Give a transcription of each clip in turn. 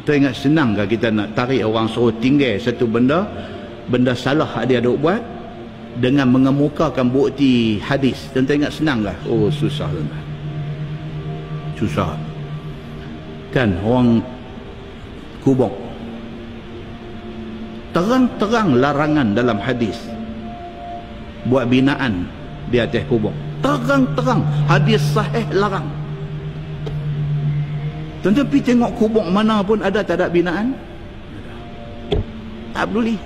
Tuan ingat senang ke kita nak tarik orang suruh tinggal satu benda salah dia duk buat dengan mengemukakan bukti hadis? Tuan ingat senang ke? Oh, susah tuan. Susah. Kan orang kubur terang-terang larangan dalam hadis buat binaan di atas kubur. Terang-terang hadis sahih larang. Tuan-tuan pergi tengok kubur mana pun ada tak ada binaan? Tak peduli.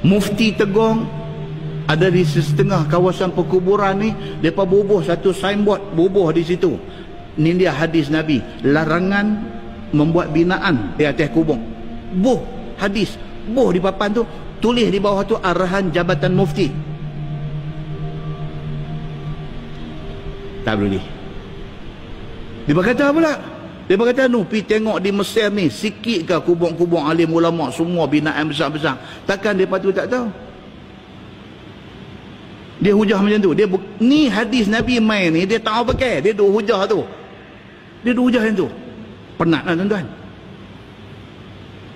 Mufti Tegong ada di setengah kawasan perkuburan ni, mereka bubuh satu signboard, bubuh di situ. Ni dia hadis Nabi, larangan membuat binaan di atas kubur. Buh hadis, buh di papan tu, tulis di bawah tu arahan Jabatan Mufti. Tak boleh. Dia berkata pula, dia berkata pergi tengok di Mesir ni, sikit ke kubur-kubur alim ulama semua binaan besar-besar? Takkan mereka tu tak tahu? Dia hujah macam tu. Ni hadis Nabi main ni, dia tahu pakai, dia duk hujah tu. Dia duk hujah macam tu. Penat lah tuan-tuan.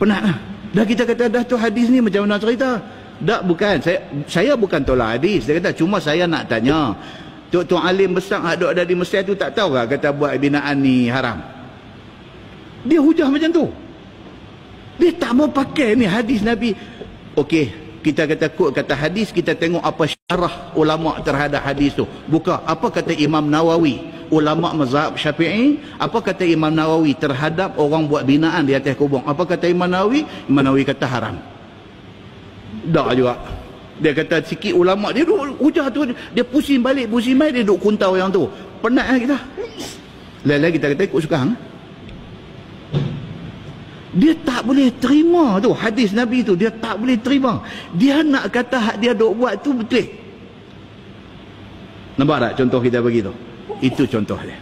Penat lah. Dah kita kata dah tu hadis ni macam mana cerita? Tak, bukan. Saya bukan tolak hadis. Dia kata cuma saya nak tanya. Tuan-tuan alim besar ada di Mesir tu tak tahu ke kata buat binaan ni haram? Dia hujah macam tu. Dia tak mau pakai ni hadis Nabi. Okey, kita kata kata hadis, kita tengok apa syarah ulama terhadap hadis tu. Buka apa kata Imam Nawawi, ulama mazhab Syafi'i, apa kata Imam Nawawi terhadap orang buat binaan di atas kubur? Apa kata Imam Nawawi? Imam Nawawi kata haram. Dak juga. Dia kata sikit ulama, dia duk hujah tu, dia pusing balik, dia duk kuntau yang tu. Penat lah kita. Lain-lain kita kata ikut suka hang. Dia tak boleh terima tu hadis Nabi tu, dia tak boleh terima. Dia nak kata hak dia duk buat tu betul. Nampak tak contoh kita bagi tu? Itu contoh dia.